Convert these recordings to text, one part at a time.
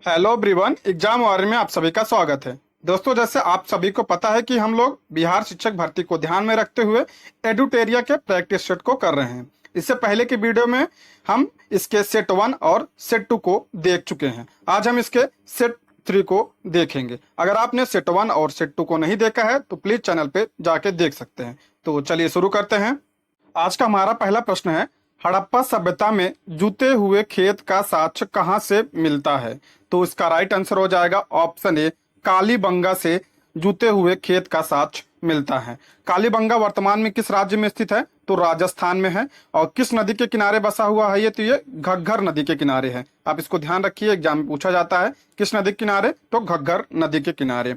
Hello everyone, exam warning में आप सभी का स्वागत है। दोस्तों, जैसे आप सभी को पता है कि हम लोग बिहार शिक्षक भर्ती को ध्यान में रखते हुए एडुटेरिया के प्रैक्टिस सेट को कर रहे हैं। इससे पहले की वीडियो में हम इसके सेट 1 और सेट 2 को देख चुके हैं। आज हम इसके सेट 3 को देखेंगे। अगर आपने सेट 1 और सेट 2 को नहीं देखा है तो प्लीज चैनल पे जाके देख सकते हैं। तो चलिए शुरू करते हैं। आज का हमारा पहला प्रश्न है, हड़प्पा सभ्यता में जूते हुए खेत का साक्ष्य कहाँ से मिलता है? तो इसका राइट आंसर हो जाएगा ऑप्शन ए, कालीबंगा से जूते हुए खेत का साक्ष्य मिलता है। कालीबंगा वर्तमान में किस राज्य में स्थित है? तो राजस्थान में है। और किस नदी के किनारे बसा हुआ है ये? तो ये घग्गर नदी के किनारे है। आप इसको ध्यान रखिए, एग्जाम में पूछा जाता है किस नदी के किनारे, तो घग्गर नदी के किनारे।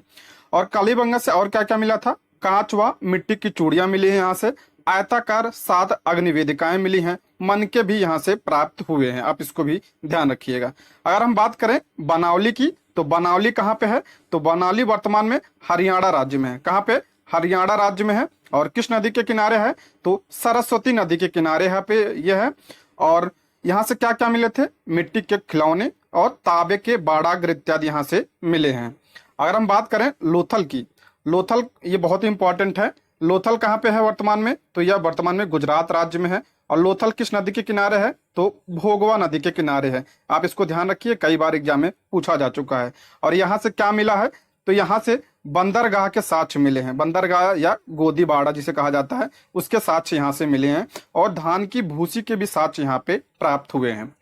और कालीबंगा से और क्या क्या मिला था? कांच व मिट्टी की चूड़ियां मिली है यहाँ से, आयताकार 7 अग्निवेदिकाएं मिली हैं, मन के भी यहाँ से प्राप्त हुए हैं। आप इसको भी ध्यान रखिएगा। अगर हम बात करें बनावली की, तो बनावली कहाँ पे है? तो बनावली वर्तमान में हरियाणा राज्य में है। कहाँ पे? हरियाणा राज्य में है। और किस नदी के किनारे है? तो सरस्वती नदी के किनारे यहाँ पे यह है। और यहाँ से क्या क्या मिले थे? मिट्टी के खिलौने और तांबे के बाड़ागर इत्यादि यहाँ से मिले हैं। अगर हम बात करें लोथल की, लोथल ये बहुत ही इंपॉर्टेंट है। लोथल कहाँ पे है वर्तमान में? तो यह वर्तमान में गुजरात राज्य में है। और लोथल किस नदी के किनारे है? तो भोगवा नदी के किनारे है। आप इसको ध्यान रखिए, कई बार एग्जाम में पूछा जा चुका है। और यहाँ से क्या मिला है? तो यहाँ से बंदरगाह के साक्ष्य मिले हैं। बंदरगाह या गोदी बाड़ा जिसे कहा जाता है, उसके साक्ष्य यहाँ से मिले हैं। और धान की भूसी के भी साक्ष्य यहाँ पे प्राप्त हुए हैं।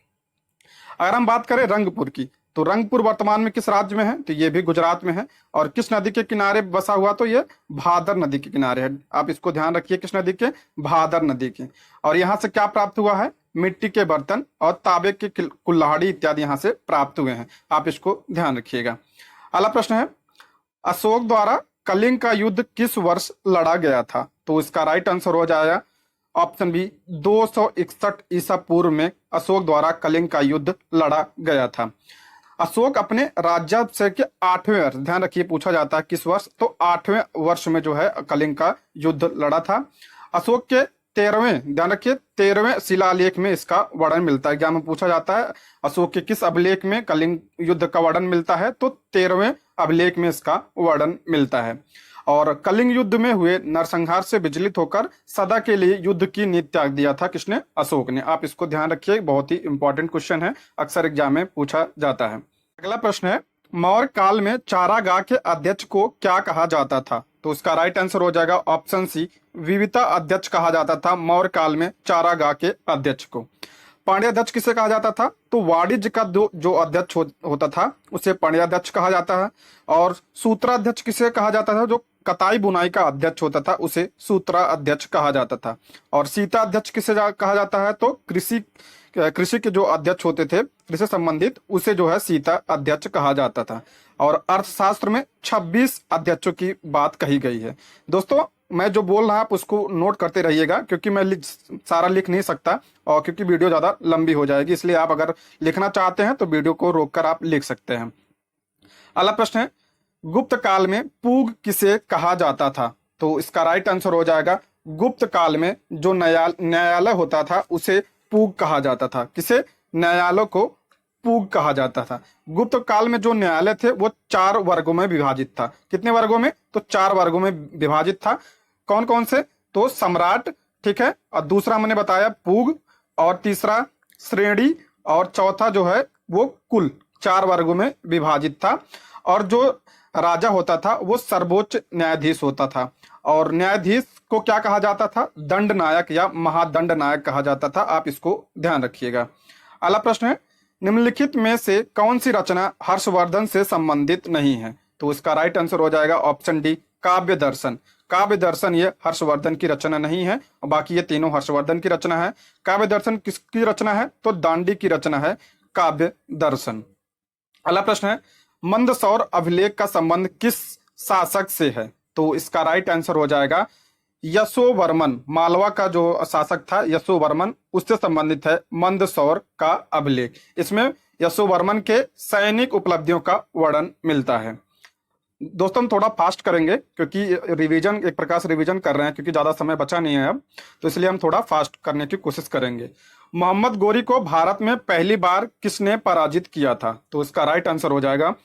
अगर हम बात करें रंगपुर की, तो रंगपुर वर्तमान में किस राज्य में है? तो ये भी गुजरात में है। और किस नदी के किनारे बसा हुआ? तो ये भादर नदी के किनारे है। आप इसको ध्यान रखिए, किस नदी के? भादर नदी के। और यहाँ से क्या प्राप्त हुआ है? मिट्टी के बर्तन और तांबे के कुल्हाड़ी इत्यादि यहाँ से प्राप्त हुए हैं। आप इसको ध्यान रखिएगा। अगला प्रश्न है, अशोक द्वारा कलिंग का युद्ध किस वर्ष लड़ा गया था? तो इसका राइट आंसर हो जाएगा ऑप्शन बी, 261 ईसा पूर्व में अशोक द्वारा कलिंग का युद्ध लड़ा गया था। अशोक अपने राज्याभिषेक के 8वें वर्ष, ध्यान रखिए पूछा जाता है किस वर्ष, तो 8वें वर्ष में जो है कलिंग का युद्ध लड़ा था। अशोक के 13वें, ध्यान रखिए 13वें शिलालेख में इसका वर्णन मिलता है। एग्जाम में पूछा जाता है अशोक के किस अभिलेख में कलिंग युद्ध का वर्णन मिलता है? तो 13वें अभिलेख में इसका वर्णन मिलता है। और कलिंग युद्ध में हुए नरसंहार से विचलित होकर सदा के लिए युद्ध की नीति त्याग दिया था किसने? अशोक ने। आप इसको ध्यान रखिए, बहुत ही इंपॉर्टेंट क्वेश्चन है, अक्सर एग्जाम में पूछा जाता है। अगला प्रश्न है, मौर्य काल में चारागाह के अध्यक्ष को क्या कहा जाता था? तो इसका राइट आंसर हो जाएगा ऑप्शन सी, विविता अध्यक्ष कहा जाता था मौर्य काल में चारागाह के अध्यक्ष को। पांड्याध्यक्ष किसे कहा जाता था? तो वाणिज्य का जो अध्यक्ष होता था उसे पांड्याध्यक्ष कहा जाता है। और सूत्राध्यक्ष किसे कहा जाता था? जो कताई बुनाई का अध्यक्ष होता था उसे सूत्रा अध्यक्ष कहा जाता था। और सीता अध्यक्ष किसे कहा जाता है? तो कृषि के जो अध्यक्ष होते थे कृषि संबंधित, उसे जो है सीता अध्यक्ष कहा जाता था। और अर्थशास्त्र में 26 अध्यक्षों की बात कही गई है। दोस्तों, मैं जो बोल रहा आप उसको नोट करते रहिएगा, क्योंकि मैं सारा लिख नहीं सकता और क्योंकि वीडियो ज्यादा लंबी हो जाएगी, इसलिए आप अगर लिखना चाहते हैं तो वीडियो को रोककर आप लिख सकते हैं। अगला प्रश्न है, गुप्त काल में पूग किसे कहा जाता था? तो इसका राइट आंसर हो जाएगा, गुप्त काल में जो न्यायालय होता था उसे पूग कहा जाता था। किसे? न्यायालय को पूग कहा जाता था। गुप्त काल में जो न्यायालय थे वो 4 वर्गों में विभाजित था। कितने वर्गों में? तो 4 वर्गों में विभाजित था। कौन कौन से? तो सम्राट, ठीक है, और दूसरा मैंने बताया पूग, और तीसरा श्रेणी, और चौथा जो है वो कुल। 4 वर्गों में विभाजित था। और जो राजा होता था वो सर्वोच्च न्यायाधीश होता था। और न्यायाधीश को क्या कहा जाता था? दंड नायक या महादंड नायक कहा जाता था। आप इसको ध्यान रखिएगा। अगला प्रश्न है, निम्नलिखित में से कौन सी रचना हर्षवर्धन से संबंधित नहीं है? तो इसका राइट आंसर हो जाएगा ऑप्शन डी, काव्य दर्शन। काव्य दर्शन ये हर्षवर्धन की रचना नहीं है, और बाकी ये तीनों हर्षवर्धन की रचना है। काव्य दर्शन किसकी रचना है? तो दांडी की रचना है काव्य दर्शन। अगला प्रश्न है, मंदसौर अभिलेख का संबंध किस शासक से है? तो इसका राइट आंसर हो जाएगा यशोवर्मन। मालवा का जो शासक था यशोवर्मन, उससे संबंधित है मंदसौर का अभिलेख। इसमें यशोवर्मन के सैनिक उपलब्धियों का वर्णन मिलता है। दोस्तों, हम थोड़ा फास्ट करेंगे क्योंकि रिवीजन, एक प्रकार से रिवीजन कर रहे हैं, क्योंकि ज्यादा समय बचा नहीं है अब, तो इसलिए हम थोड़ा फास्ट करने की कोशिश करेंगे। मोहम्मद गोरी को भारत में पहली बार किसने पराजित किया था? तो इसका राइट आंसर हो जाएगा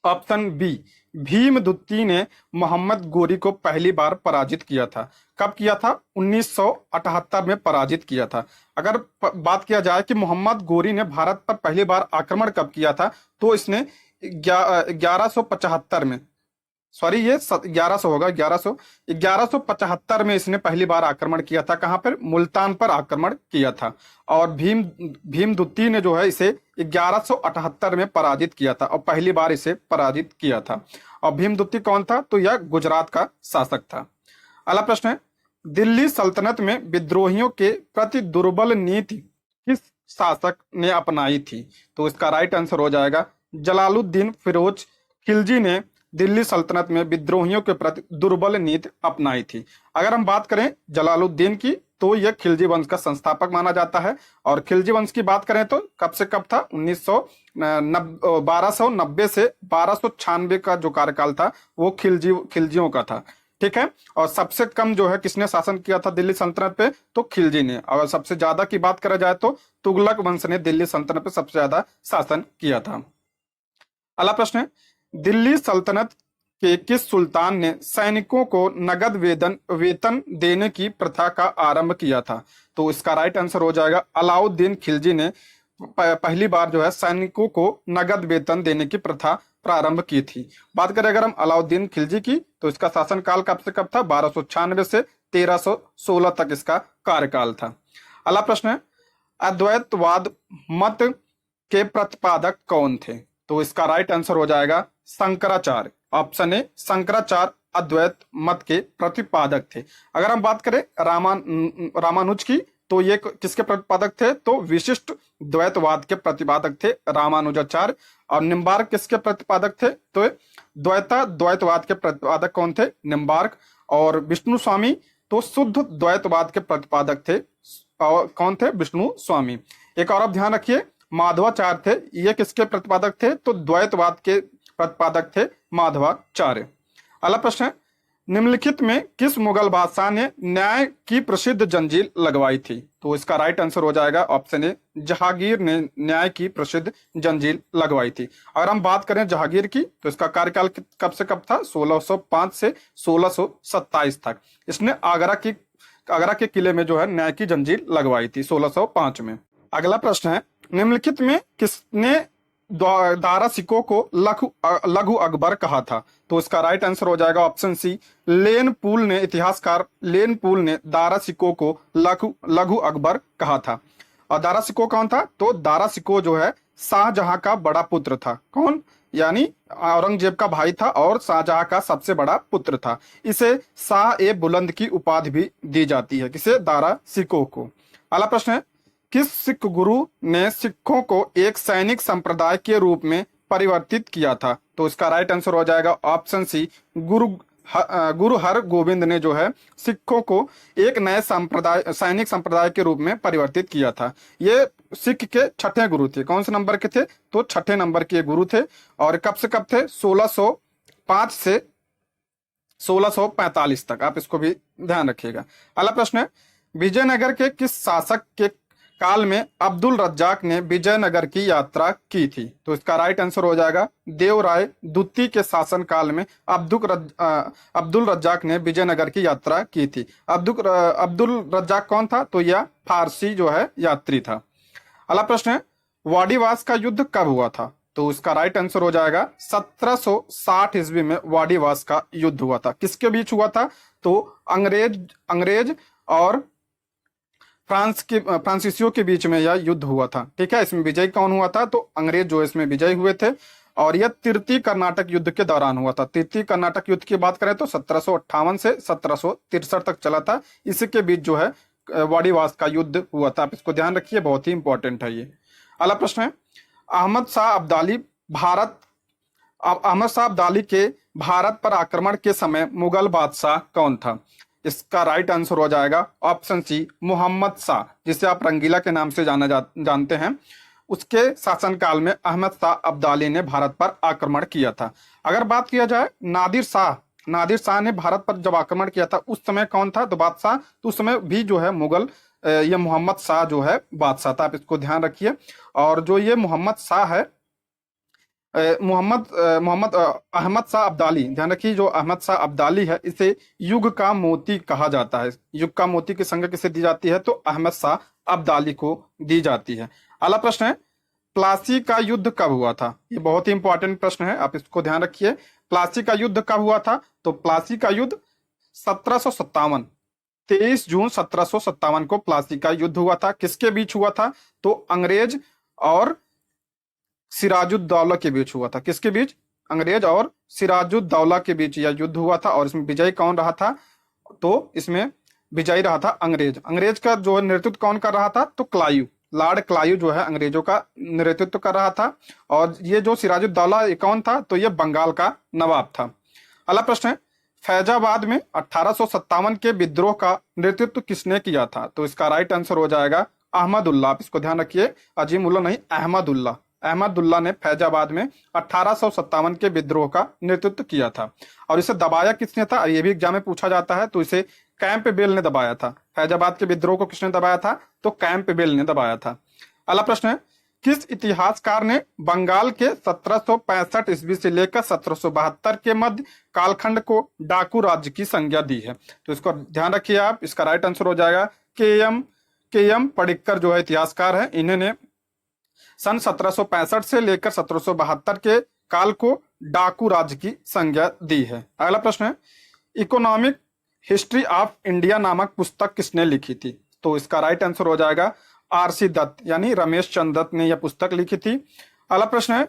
ऑप्शन बी, भीमदुत्ती ने मोहम्मद गोरी को पहली बार पराजित किया था। कब किया था? 1978 में पराजित किया था। अगर बात किया जाए कि मोहम्मद गोरी ने भारत पर पहली बार आक्रमण कब किया था, तो इसने 1175 में, सॉरी ये 1100 होगा, 1175 में इसने पहली बार आक्रमण किया था। कहां पर? मुल्तान पर आक्रमण किया था। और भीमदुत्ती ने जो है इसे 1178 में पराजित किया था और पहली बार इसे पराजित किया था। और भीमदुत्ती कौन था? तो यह गुजरात का शासक था। अगला प्रश्न है, दिल्ली सल्तनत में विद्रोहियों के प्रति दुर्बल नीति किस शासक ने अपनाई थी? तो इसका राइट आंसर हो जाएगा जलालुद्दीन फिरोज खिलजी ने दिल्ली सल्तनत में विद्रोहियों के प्रति दुर्बल नीति अपनाई थी। अगर हम बात करें जलालुद्दीन की, तो यह खिलजी वंश का संस्थापक माना जाता है। और खिलजी वंश की बात करें तो कब से कब था? 1290 से 1296 का जो कार्यकाल था वो खिलजियों का था। ठीक है। और सबसे कम जो है किसने शासन किया था दिल्ली सल्तनत पे? तो खिलजी ने। और सबसे ज्यादा की बात करा जाए तो तुगलक वंश ने दिल्ली सल्तनत पे सबसे ज्यादा शासन किया था। अगला प्रश्न है, दिल्ली सल्तनत के किस सुल्तान ने सैनिकों को नगद वेतन देने की प्रथा का आरंभ किया था? तो इसका राइट आंसर हो जाएगा अलाउद्दीन खिलजी ने पहली बार जो है सैनिकों को नगद वेतन देने की प्रथा प्रारंभ की थी। बात करें अगर हम अलाउद्दीन खिलजी की, तो इसका शासनकाल कब से कब था? 1296 से 1316 तक इसका कार्यकाल था। अगला प्रश्न है, अद्वैतवाद मत के प्रतिपादक कौन थे? तो इसका राइट आंसर हो जाएगा शंकराचार्य। ऑप्शन ए, शंकराचार्य अद्वैत मत के प्रतिपादक थे। अगर हम बात करें रामानुज की, तो ये किसके प्रतिपादक थे? तो विशिष्ट द्वैतवाद के प्रतिपादक थे रामानुजाचार्य। और निम्बार्क किसके प्रतिपादक थे? तो द्वैतवाद के प्रतिपादक कौन थे? निम्बार्क। और विष्णु स्वामी तो शुद्ध द्वैतवाद के प्रतिपादक थे। और कौन थे? विष्णु स्वामी। एक और आप ध्यान रखिए, माधवाचार्य थे, ये किसके प्रतिपादक थे? तो द्वैतवाद के प्रतिपादक थे माधवाचार्य। अगला प्रश्न है, निम्नलिखित में किस मुगल बादशाह ने न्याय की प्रसिद्ध जंजीर लगवाई थी? तो इसका राइट आंसर हो जाएगा ऑप्शन ए, जहांगीर ने न्याय की प्रसिद्ध जंजीर लगवाई थी। अगर हम बात करें जहांगीर की, तो इसका कार्यकाल कब से कब था? 1605 से 1627 तक। इसने आगरा के किले में जो है न्याय की जंजीर लगवाई थी 1605 में। अगला प्रश्न है, निम्नलिखित में किसने दारा सिकों को लघु अकबर कहा था? तो इसका राइट आंसर हो जाएगा ऑप्शन सी, इतिहासकार लेन पूल ने दारा सिकों को लघु अकबर कहा था। और दारा सिकों कौन था? तो दारा सिकों जो है शाहजहां का बड़ा पुत्र था। कौन? यानी औरंगजेब का भाई था और शाहजहां का सबसे बड़ा पुत्र था। इसे शाह ए बुलंद की उपाधि भी दी जाती है। किसे? दारा सिकों को। अगला प्रश्न है, किस सिख गुरु ने सिखों को एक सैनिक संप्रदाय के रूप में परिवर्तित किया था? तो इसका राइट आंसर हो जाएगा ऑप्शन सी, गुरु हर गोविंद ने जो है सिखों को एक नए सैनिक संप्रदाय के रूप में परिवर्तित किया था। ये सिख के छठे गुरु थे। कौन से नंबर के थे? तो छठे नंबर के गुरु थे। और कब से कब थे? 1605 से 1645 तक। आप इसको भी ध्यान रखिएगा। अगला प्रश्न है, विजयनगर के किस शासक के काल में अब्दुल रज्जाक ने विजयनगर की यात्रा की थी? तो इसका राइट आंसर हो जाएगा देवराय द्वितीय के शासन काल में अब्दुल रज्जाक ने विजयनगर की यात्रा की थी। अब्दुल रज्जाक कौन था? तो यह फारसी जो है यात्री था। अगला प्रश्न है, वाडीवास का युद्ध कब हुआ था? तो इसका राइट आंसर हो जाएगा 1760 ईस्वी में वाडीवास का युद्ध हुआ था। किसके बीच हुआ था? तो अंग्रेज और फ्रांसीसियों के बीच में यह युद्ध हुआ था। ठीक है। इसमें विजयी कौन हुआ था? तो अंग्रेज जो इसमें विजयी हुए थे। और यह तृतीय कर्नाटक युद्ध के दौरान हुआ था। तृतीय कर्नाटक युद्ध की बात करें तो 1758 से 1763 तक चला था। इसी के बीच जो है वाडीवास का युद्ध हुआ था। आप इसको ध्यान रखिए, बहुत ही इंपॉर्टेंट है ये। अगला प्रश्न है, अहमद शाह अब्दाली के भारत पर आक्रमण के समय मुगल बादशाह कौन था? इसका राइट आंसर हो जाएगा ऑप्शन सी, मोहम्मद शाह, जिसे आप रंगीला के नाम से जानते हैं। उसके शासनकाल में अहमद शाह अब्दाली ने भारत पर आक्रमण किया था। अगर बात किया जाए नादिर शाह ने भारत पर जब आक्रमण किया था उस समय कौन था? तो बादशाह। तो उस समय भी जो है मुगल ये मोहम्मद शाह जो है बादशाह था, आप इसको ध्यान रखिए। और जो ये मोहम्मद शाह है, मोहम्मद अहमद शाह अब्दाली, ध्यान रखिए, जो अहमद शाह अब्दाली है इसे युग का मोती कहा जाता है। युग का मोती की संज्ञा किसे दी जाती है? तो अहमद शाह अब्दाली को दी जाती है। अगला प्रश्न है, प्लासी का युद्ध कब हुआ था? ये बहुत ही इंपॉर्टेंट प्रश्न है, आप इसको ध्यान रखिए। प्लासी का युद्ध कब हुआ था? तो प्लासी का युद्ध 1757, 23 जून 1757 को प्लासी का युद्ध हुआ था। किसके बीच हुआ था? तो अंग्रेज और सिराजुद्दौला के बीच हुआ था। किसके बीच? अंग्रेज और सिराजुद्दौला के बीच यह युद्ध हुआ था। और इसमें विजयी कौन रहा था? तो इसमें विजयी रहा था अंग्रेज। अंग्रेज का जो नेतृत्व कौन कर रहा था? तो क्लाइव, लॉर्ड क्लाइव जो है अंग्रेजों का नेतृत्व कर रहा था। और ये जो सिराजुद्दौला ये कौन था? तो ये बंगाल का नवाब था। अगला प्रश्न है, फैजाबाद में 1857 के विद्रोह का नेतृत्व किसने किया था? तो इसका राइट आंसर हो जाएगा अहमदुल्ला। आप इसको ध्यान रखिए, अजीमुल्ला नहीं, अहमदुल्ला। अहमदुल्ला ने फैजाबाद में 1857 के विद्रोह का नेतृत्व किया था। और इसे दबाया किसने था? ये भी एग्जाम में पूछा जाता है। तो इसे कैंपबेल ने दबाया था। फैजाबाद के विद्रोह को किसने दबाया था? तो कैंपबेल ने दबाया था। अगला प्रश्न है, किस इतिहासकार ने बंगाल के 1765 ईस्वी से लेकर 1772 के मध्य कालखंड को डाकू राज्य की संज्ञा दी है? तो इसको ध्यान रखिए आप, इसका राइट आंसर हो जाएगा के एम पडिक्कर जो है इतिहासकार है। इन्होंने सन 1765 से लेकर 1772 के काल को डाकू राज्य की संज्ञा दी है। अगला प्रश्न है, इकोनॉमिक हिस्ट्री ऑफ इंडिया नामक पुस्तक किसने लिखी थी? तो इसका राइट आंसर हो जाएगा आर.सी. दत्त, यानी रमेश चंद्र दत्त ने यह पुस्तक लिखी थी। अगला प्रश्न है,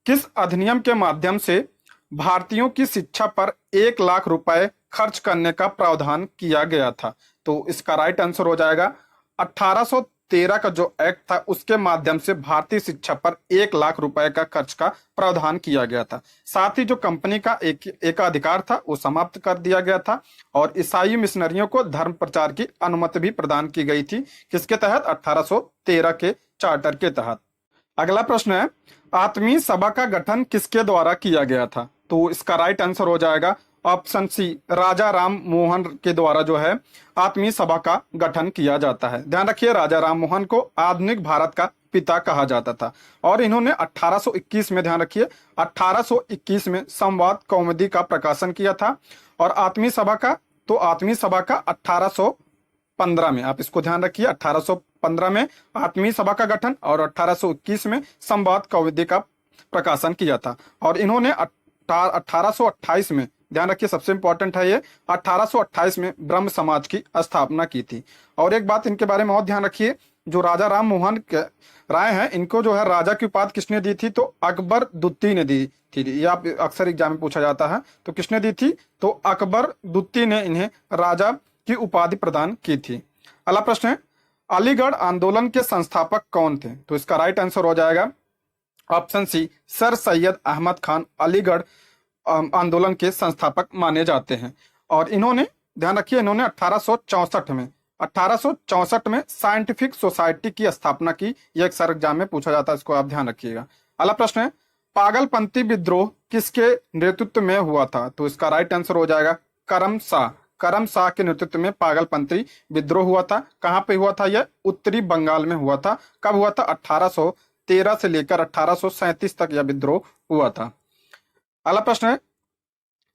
किस अधिनियम के माध्यम से भारतीयों की शिक्षा पर 1 लाख रुपए खर्च करने का प्रावधान किया गया था? तो इसका राइट आंसर हो जाएगा 1813 का जो एक्ट था उसके माध्यम से भारतीय शिक्षा पर 1 लाख रुपए का खर्च का प्रावधान किया गया था। साथ ही जो कंपनी का एकाधिकार था वो समाप्त कर दिया गया था। और ईसाई मिशनरियों को धर्म प्रचार की अनुमति भी प्रदान की गई थी। किसके तहत? 1813 के चार्टर के तहत। अगला प्रश्न है, आत्मीय सभा का गठन किसके द्वारा किया गया था? तो इसका राइट आंसर हो जाएगा ऑप्शन सी, राजा राम मोहन के द्वारा जो है आत्मीय सभा का गठन किया जाता है। ध्यान रखिए, राजा राम मोहन को आधुनिक भारत का पिता कहा जाता था। और इन्होंने 1821 में, ध्यान रखिए, 1821 में संवाद कौमुदी का प्रकाशन किया था। और आत्मीय सभा का, तो आत्मीय सभा का 1815 में, आप इसको ध्यान रखिए, 1815 में आत्मीय सभा का गठन और 1821 में संवाद कौमुदी का प्रकाशन किया था। और इन्होंने 1828 में, ध्यान रखिए सबसे इंपॉर्टेंट है ये, 1828 में ब्रह्म समाज की स्थापना की थी। और एक बात इनके बारे में और ध्यान रखिए, जो राजा राम मोहन राय हैं इनको जो है राजा की उपाधि किसने दी थी? तो अकबर दुत्ती ने दी थी। ये आप अक्सर एग्जाम में पूछा जाता है। तो किसने दी थी? तो अकबर दुत्ती ने इन्हें राजा की उपाधि प्रदान की थी। अगला प्रश्न है, अलीगढ़ आंदोलन के संस्थापक कौन थे? तो इसका राइट आंसर हो जाएगा option C, sir Syed Ahmad Khan Aligarh आंदोलन के संस्थापक माने जाते हैं। और इन्होंने, ध्यान रखिए, इन्होंने 1864 में साइंटिफिक सोसाइटी की स्थापना की। यह एक सर एग्जाम में पूछा जाता है, इसको आप ध्यान रखिएगा। अगला प्रश्न है, पागलपंथी विद्रोह किसके नेतृत्व में हुआ था? तो इसका राइट आंसर हो जाएगा करम शाह के नेतृत्व में पागलपंथी विद्रोह हुआ था। कहां पे हुआ था? यह उत्तरी बंगाल में हुआ था। कब हुआ था? 1813 से लेकर 1837 तक यह विद्रोह हुआ था। अगला प्रश्न है,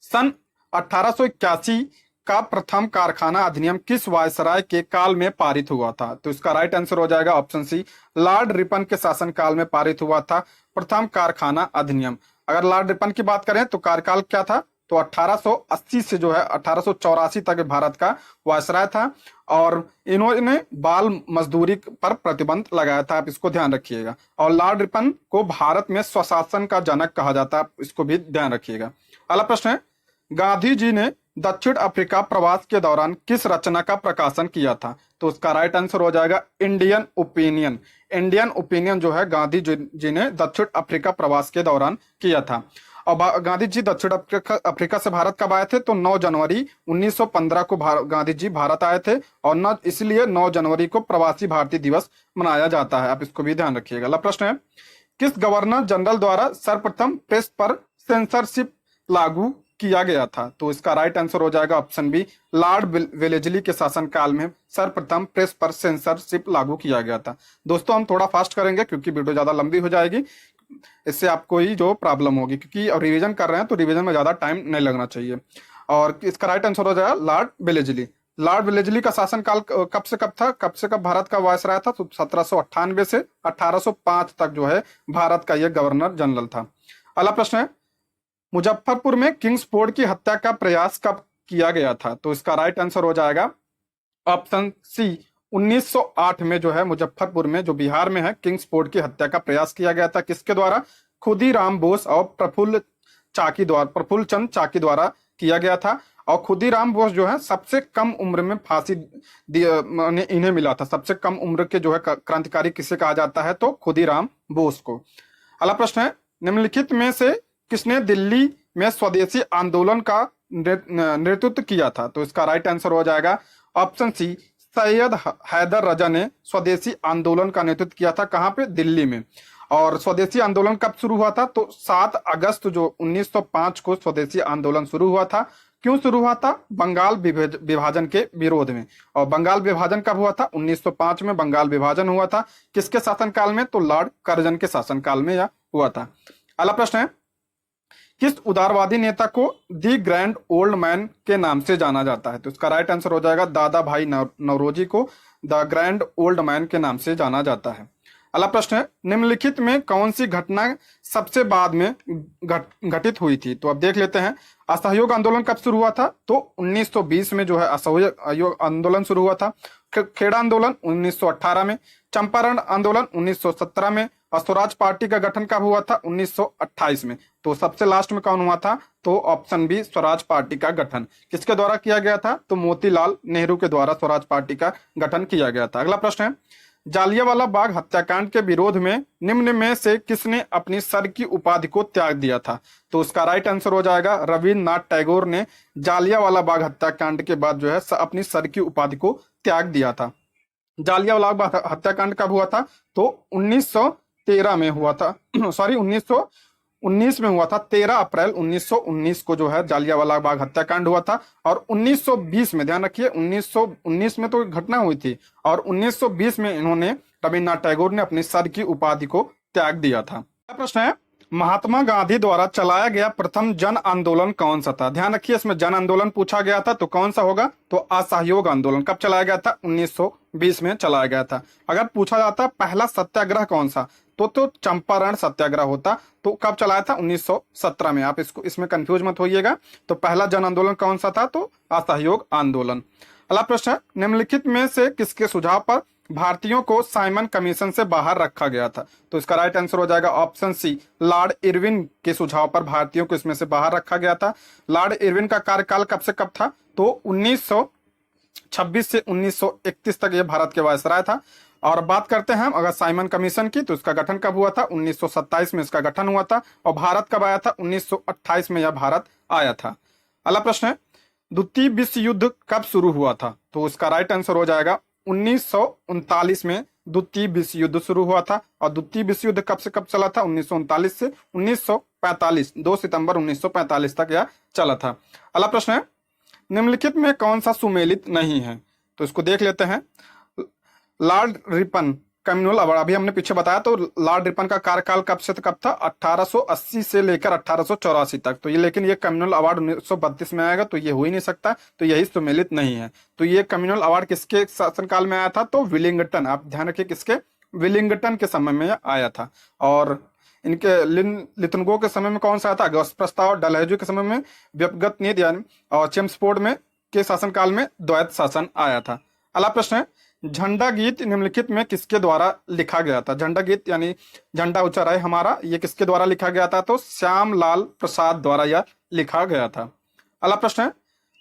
सन 1881 का प्रथम कारखाना अधिनियम किस वायसराय के काल में पारित हुआ था? तो इसका राइट आंसर हो जाएगा ऑप्शन सी, लॉर्ड रिपन के शासन काल में पारित हुआ था प्रथम कारखाना अधिनियम। अगर लॉर्ड रिपन की बात करें तो कार्यकाल क्या था? तो 1880 से जो है 1884 तक भारत का वायसराय था। और इन्होंने बाल मजदूरी पर प्रतिबंध लगाया था, आप इसको ध्यान रखिएगा। और लॉर्ड रिपन को भारत में स्वशासन का जनक कहा जाता है, इसको भी ध्यान रखिएगा। अगला प्रश्न है, गांधी जी ने दक्षिण अफ्रीका प्रवास के दौरान किस रचना का प्रकाशन किया था? तो उसका राइट आंसर हो जाएगा इंडियन ओपिनियन। इंडियन ओपिनियन जो है गांधी जी ने दक्षिण अफ्रीका प्रवास के दौरान किया था। और गांधी जी दक्षिण अफ्रीका से भारत कब आए थे? तो 9 जनवरी 1915 को गांधी जी भारत आए थे। और इसलिए 9 जनवरी को प्रवासी भारतीय दिवस मनाया जाता है, आप इसको भी ध्यान रखिएगा। अगला प्रश्न है, किस गवर्नर जनरल द्वारा सर्वप्रथम प्रेस पर सेंसरशिप लागू किया गया था? तो इसका राइट आंसर हो जाएगा ऑप्शन बी, लॉर्ड वेलेस्ली के शासनकाल में सर्वप्रथम प्रेस पर सेंसरशिप लागू किया गया था। दोस्तों हम थोड़ा फास्ट करेंगे क्योंकि वीडियो ज्यादा लंबी हो जाएगी, इससे आपको ही जो प्रॉब्लम होगी, क्योंकि रिवीजन कर रहे हैं तो रिवीजन में ज्यादा टाइम नहीं लगना चाहिए। और इसका राइट आंसर हो जाएगा लॉर्ड वेलेस्ली। लॉर्ड वेलेस्ली का शासनकाल कब से कब था, कब से कब भारत का वायसराय था? तो 1798 से 1805 तक जो है भारत का यह गवर्नर जनरल था। अगला प्रश्न है, मुजफ्फरपुर में किंग्सफोर्ड की हत्या का प्रयास कब किया गया था? तो इसका राइट आंसर हो जाएगा ऑप्शन सी, 1908 में जो है मुजफ्फरपुर में जो बिहार में है किंग्सफोर्ड की हत्या का प्रयास किया गया था। किसके द्वारा? खुदीराम बोस और प्रफुल्ल चंद चाकी द्वारा किया गया था। और खुदीराम बोस जो है सबसे कम उम्र में फांसी इन्हें मिला था। सबसे कम उम्र के जो है क्रांतिकारी किसे कहा जाता है? तो खुदीराम बोस को। अगला प्रश्न है, निम्नलिखित में से किसने दिल्ली में स्वदेशी आंदोलन का नेतृत्व किया था? तो इसका राइट आंसर हो जाएगा ऑप्शन सी, सैयद हैदर रजा ने स्वदेशी आंदोलन का नेतृत्व किया था। कहाँ पे? दिल्ली में। और स्वदेशी आंदोलन कब शुरू हुआ था? तो 7 अगस्त जो 1905 को स्वदेशी आंदोलन शुरू हुआ था। क्यों शुरू हुआ था? बंगाल विभाजन के विरोध में। और बंगाल विभाजन कब हुआ था? 1905 में बंगाल विभाजन हुआ था। किसके शासनकाल में? तो लॉर्ड कर्जन के शासनकाल में यह हुआ था। अगला प्रश्न है, किस उदारवादी नेता को दी ग्रैंड ओल्ड मैन के नाम से जाना जाता है? तो इसका राइट आंसर हो जाएगा दादा भाई नौरोजी को द ग्रैंड ओल्ड मैन के नाम से जाना जाता है। अगला प्रश्न है, निम्नलिखित में कौन सी घटना सबसे बाद में घटित हुई थी? तो अब देख लेते हैं। असहयोग आंदोलन कब शुरू हुआ था? तो 1920 में जो है असहयोग आंदोलन शुरू हुआ था। खेड़ा आंदोलन 1918 में। चंपारण आंदोलन 1917 में। और स्वराज पार्टी का गठन कब हुआ था? 1928 में। तो सबसे लास्ट में कौन हुआ था? तो ऑप्शन बी, स्वराज पार्टी का गठन किसके द्वारा किया गया था? तो मोतीलाल नेहरू के द्वारा स्वराज पार्टी का गठन किया गया था। अगला प्रश्न है, जालियांवाला बाग हत्याकांड के विरोध में निम्न में से किसने अपनी सर की उपाधि को त्याग दिया था? तो उसका राइट आंसर हो जाएगा रविन्द्रनाथ टैगोर ने जालियांवाला बाग हत्याकांड के बाद जो है अपनी सर की उपाधि को त्याग दिया था। जालियांवाला बाग हत्याकांड कब हुआ था? तो 1913 में हुआ था। सॉरी 1919 में हुआ था। 13 अप्रैल 1919 को जो है जालियांवाला बाग हत्याकांड हुआ था। और 1920 में, ध्यान रखिए, 1919 में तो घटना हुई थी और 1920 में इन्होंने, रविन्द्रनाथ टैगोर ने अपनी सर की उपाधि को त्याग दिया था। अगला प्रश्न है, महात्मा गांधी द्वारा चलाया गया प्रथम जन आंदोलन कौन सा था? ध्यान रखिए, इसमें जन आंदोलन पूछा गया था तो कौन सा होगा? तो असहयोग आंदोलन। कब चलाया गया था? 1920 में चलाया गया था। अगर पूछा जाता पहला सत्याग्रह कौन सा, तो चंपारण सत्याग्रह होता। तो कब चलाया था? 1917 में। आप इसमें कंफ्यूज मत होइएगा। तो पहला जन आंदोलन कौन सा था? तो असहयोग आंदोलन। अगला प्रश्न है, निम्नलिखित में से किसके सुझाव पर भारतीयों को साइमन कमीशन से बाहर रखा गया था? तो इसका राइट आंसर हो जाएगा ऑप्शन सी, लॉर्ड इरविन के सुझाव पर भारतीयों को इसमें से बाहर रखा गया था। लॉर्ड इरविन का कार्यकाल कब से कब था? तो 1926 से 1931 तक ये भारत के वायसराय था। और बात करते हैं हम अगर साइमन कमीशन की, तो इसका गठन कब हुआ था? 1927 में इसका गठन हुआ था। और भारत कब आया था? 1928 में यह भारत आया था। अगला प्रश्न है, द्वितीय विश्व युद्ध कब शुरू हुआ था? तो इसका राइट आंसर हो जाएगा 1939 में द्वितीय विश्व युद्ध शुरू हुआ था। और द्वितीय विश्व युद्ध कब से कब चला था? 1939 से 1945, 2 सितंबर 1945 तक यह चला था। अगला प्रश्न है, निम्नलिखित में कौन सा सुमेलित नहीं है? तो इसको देख लेते हैं। लॉर्ड रिपन कम्युनल अवार्ड, अभी हमने पीछे बताया, तो लॉर्ड रिपन का कार्यकाल कब से कब था? 1880 से लेकर 1884 तक। तो ये, लेकिन ये कम्युनल अवार्ड 1932 में आएगा, तो ये हो ही नहीं सकता। तो यही सुमेलित नहीं है। तो ये कम्युनल अवार्ड किसके शासनकाल में आया था? तो विलिंगटन, आप ध्यान रखिए, किसके? विलिंगटन के समय में आया था। और इनके लिथुनगो के समय में कौन सा आया था? अगस्त प्रस्ताव। डलहौजी के समय में व्यक्तिगत नीति यानी, और चेम्सफोर्ड में के शासनकाल में द्वैत शासन आया था। अगला प्रश्न है, झंडा गीत निम्नलिखित में किसके द्वारा लिखा गया था? झंडा गीत यानी झंडा ऊंचा रहे हमारा, ये किसके द्वारा लिखा गया था? तो श्यामलाल प्रसाद द्वारा यह लिखा गया था। अगला प्रश्न है,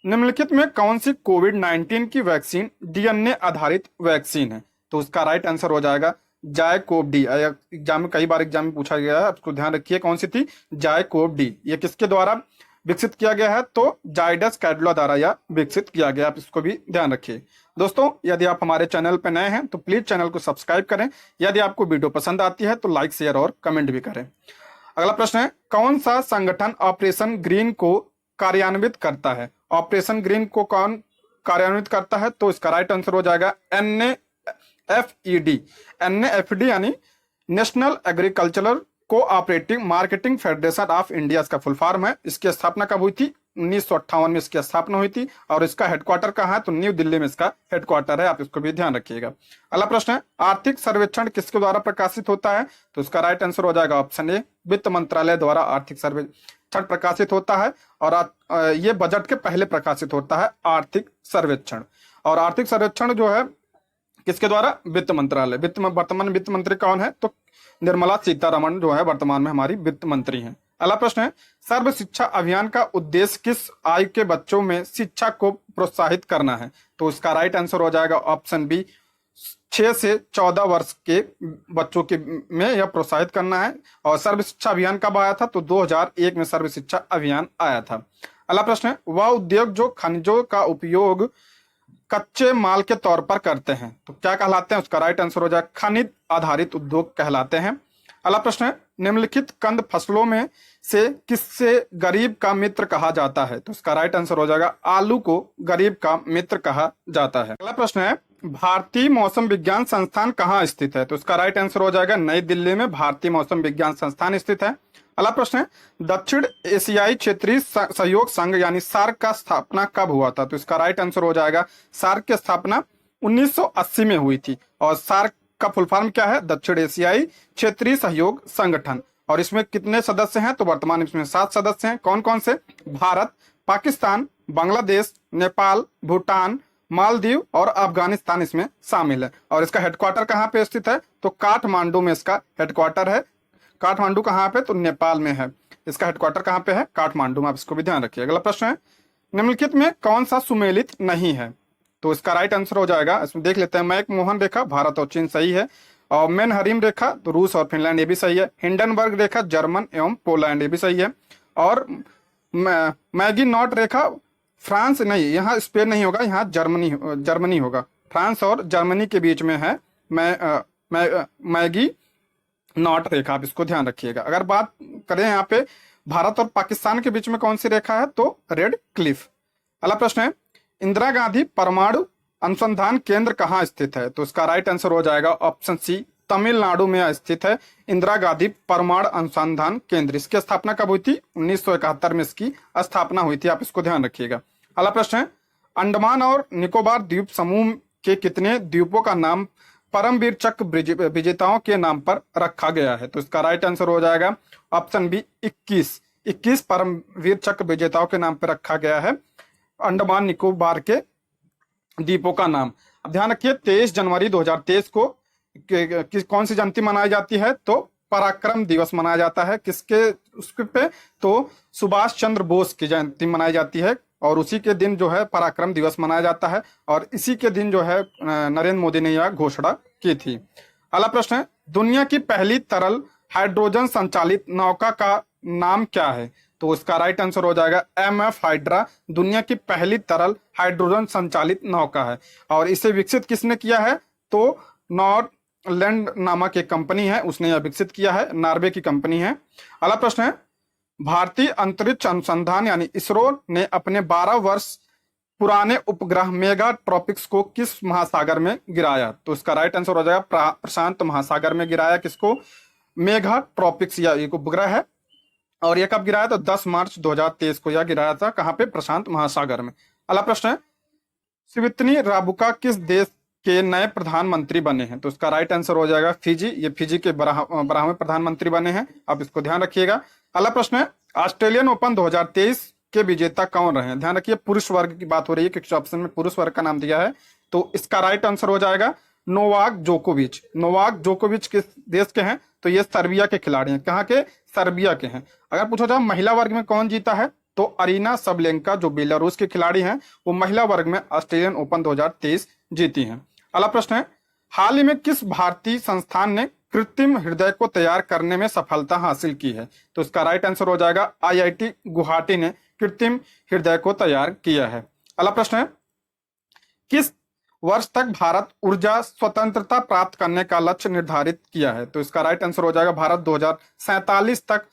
निम्नलिखित में कौन सी कोविड-19 की वैक्सीन डीएनए आधारित वैक्सीन है? तो उसका राइट आंसर हो जाएगा जायकोव डी। एग्जाम में कई बार एग्जाम में पूछा गया है, आपको ध्यान रखिए कौन सी थी? जायकोव डी। ये किसके द्वारा विकसित किया गया है? तो जाइडस कैडिला द्वारा यह विकसित किया गया। आप इसको भी ध्यान रखिए। दोस्तों, यदि आप हमारे चैनल पर नए हैं तो प्लीज चैनल को सब्सक्राइब करें। यदि आपको वीडियो पसंद आती है तो लाइक, शेयर और कमेंट भी करें। अगला प्रश्न है, कौन सा संगठन ऑपरेशन ग्रीन को कार्यान्वित करता है? ऑपरेशन ग्रीन को कौन कार्यान्वित करता है? तो इसका राइट आंसर हो जाएगा NAFED। NAFED यानी national agricultural cooperative marketing federation of India इसका फुल फॉर्म है। इसकी स्थापना कब हुई थी? 1958 में इसकी स्थापना हुई थी। और इसका हेडक्वार्टर कहाँ है? तो न्यू दिल्ली में इसका हेडक्वार्टर है, आप इसको भी ध्यान रखिएगा। अगला प्रश्न है, आर्थिक सर्वेक्षण किसके द्वारा प्रकाशित होता है? तो इसका राइट आंसर हो जाएगा ऑप्शन ए, वित्त मंत्रालय द्वारा आर्थिक सर्वेक्षण प्रकाशित होता है। और ये बजट के पहले प्रकाशित होता है आर्थिक सर्वेक्षण। और आर्थिक सर्वेक्षण जो है किसके द्वारा? वित्त मंत्रालय। वर्तमान वित्त मंत्री कौन है? तो निर्मला सीतारमण जो है वर्तमान में हमारी वित्त मंत्री हैं। अगला प्रश्न है, सर्व शिक्षा अभियान का उद्देश्य किस आयु के बच्चों में शिक्षा को प्रोत्साहित करना है? तो इसका राइट आंसर हो जाएगा ऑप्शन बी, 6 से 14 वर्ष के बच्चों के में यह प्रोत्साहित करना है। और सर्व शिक्षा अभियान कब आया था? तो 2001 में सर्व शिक्षा अभियान आया था। अगला प्रश्न है, वह उद्योग जो खनिजों का उपयोग कच्चे माल के तौर पर करते हैं तो क्या कहलाते हैं? उसका राइट आंसर हो जाएगा खनिज आधारित उद्योग कहलाते हैं। अगला प्रश्न है, निम्नलिखित कंद फसलों में से किससे गरीब का मित्र कहा जाता है? तो इसका राइट आंसर हो जाएगा आलू को गरीब का मित्र कहा जाता है। अगला प्रश्न है, भारतीय मौसम विज्ञान संस्थान कहाँ स्थित है? तो इसका राइट आंसर हो जाएगा नई दिल्ली में भारतीय मौसम विज्ञान संस्थान स्थित है। अगला प्रश्न है, दक्षिण एशियाई क्षेत्रीय सहयोग संघ यानी सार्क का स्थापना कब हुआ था? तो इसका राइट आंसर हो जाएगा सार्क की स्थापना 1980 में हुई थी। और सार्क का फुल फॉर्म क्या है? दक्षिण एशियाई क्षेत्रीय सहयोग संगठन। और इसमें कितने सदस्य हैं? तो वर्तमान इसमें 7 सदस्य हैं। कौन कौन से? भारत, पाकिस्तान, बांग्लादेश, नेपाल, भूटान, मालदीव और अफगानिस्तान इसमें शामिल है। और इसका हेडक्वार्टर कहाँ पे स्थित है? तो काठमांडू में इसका हेडक्वार्टर है। काठमांडू कहाँ पे? तो नेपाल में है। इसका हेडक्वार्टर कहाँ पे है? काठमांडू में, आप इसको भी ध्यान रखिए। अगला प्रश्न है, निम्नलिखित में कौन सा सुमेलित नहीं है? तो इसका राइट आंसर हो जाएगा, इसमें देख लेते हैं, मैक मोहन रेखा भारत और चीन सही है। और मेनहरीम रेखा तो रूस और फिनलैंड ये भी सही है। हिंडनबर्ग रेखा जर्मन एवं पोलैंड ये भी सही है। और मैगी नॉट रेखा फ्रांस नहीं, यहाँ स्पेन नहीं होगा, यहाँ जर्मनी होगा। फ्रांस और जर्मनी के बीच में है मैगी नॉट रेखा, आप इसको ध्यान रखिएगा। अगर बात करें यहाँ पे भारत और पाकिस्तान के बीच में कौन सी रेखा है? तो रेड क्लिफ। अगला प्रश्न है, इंदिरा गांधी परमाणु अनुसंधान केंद्र कहाँ स्थित है? तो इसका राइट आंसर हो जाएगा ऑप्शन सी, तमिलनाडु में स्थित है इंदिरा गांधी परमाणु अनुसंधान केंद्र। इसकी स्थापना कब हुई थी? 1971 में इसकी स्थापना हुई थी, आप इसको ध्यान रखिएगा। अगला प्रश्न है, अंडमान और निकोबार द्वीप समूह के कितने द्वीपों का नाम परमवीर चक्र विजेताओं के नाम पर रखा गया है? तो इसका राइट आंसर हो जाएगा ऑप्शन बी, 21 परमवीर चक्र विजेताओं के नाम पर रखा गया है अंडमान निकोबार के द्वीपों का नाम। अब ध्यान रखिए, 23 जनवरी 2023 को कौन सी जयंती मनाई जाती है? तो पराक्रम दिवस मनाया जाता है। किसके उसके पे? तो सुभाष चंद्र बोस की जयंती मनाई जाती है। और उसी के दिन जो है पराक्रम दिवस मनाया जाता है। और इसी के दिन जो है नरेंद्र मोदी ने यह घोषणा की थी। अगला प्रश्न है, दुनिया की पहली तरल हाइड्रोजन संचालित नौका का नाम क्या है? तो इसका राइट आंसर हो जाएगा MF हाइड्रा, दुनिया की पहली तरल हाइड्रोजन संचालित नौका है। और इसे विकसित किसने किया है? तो नॉरलैंड नामक एक कंपनी है, उसने यह विकसित किया है, नॉर्वे की कंपनी है। अगला प्रश्न है, भारतीय अंतरिक्ष अनुसंधान यानी इसरो ने अपने 12 वर्ष पुराने उपग्रह मेगा ट्रॉपिक्स को किस महासागर में गिराया? तो इसका राइट आंसर हो जाएगा प्रशांत महासागर में गिराया। किसको? मेगा ट्रॉपिक्स या एक उपग्रह है। और यह कब गिराया? तो 10 मार्च 2023 को यह गिराया था। कहाँ पे? प्रशांत महासागर में। अगला प्रश्न है, सिवितनी राबुका किस देश के नए प्रधानमंत्री बने हैं? तो इसका राइट आंसर हो जाएगा फिजी। ये फिजी के 12वें प्रधानमंत्री बने हैं, आप इसको ध्यान रखिएगा। अगला प्रश्न है, ऑस्ट्रेलियन ओपन 2023 के विजेता कौन रहे हैं? ध्यान रखिए, पुरुष वर्ग की बात हो रही है, क्योंकि ऑप्शन में पुरुष वर्ग का नाम दिया है। तो इसका राइट आंसर हो जाएगा नोवाक जोकोविच। नोवाक जोकोविच किस देश के हैं? तो ये सर्बिया के खिलाड़ी हैं। कहाँ के? सर्बिया के हैं। अगर पूछा जाए महिला वर्ग में कौन जीता है, तो अरीना सबलेंका जो बेलारूस के खिलाड़ी हैं, वो महिला वर्ग में ऑस्ट्रेलियन ओपन 2023 जीती हैं। अगला प्रश्न है, हाल ही में किस भारतीय संस्थान ने कृत्रिम हृदय को तैयार करने में सफलता हासिल की है? तो इसका राइट आंसर हो जाएगा IIT गुवाहाटी ने कृत्रिम हृदय को तैयार किया है। अगला प्रश्न है, किस वर्ष तक भारत ऊर्जा स्वतंत्रता प्राप्त करने का लक्ष्य निर्धारित किया है? तो इसका राइट आंसर हो जाएगा भारत 2047 तक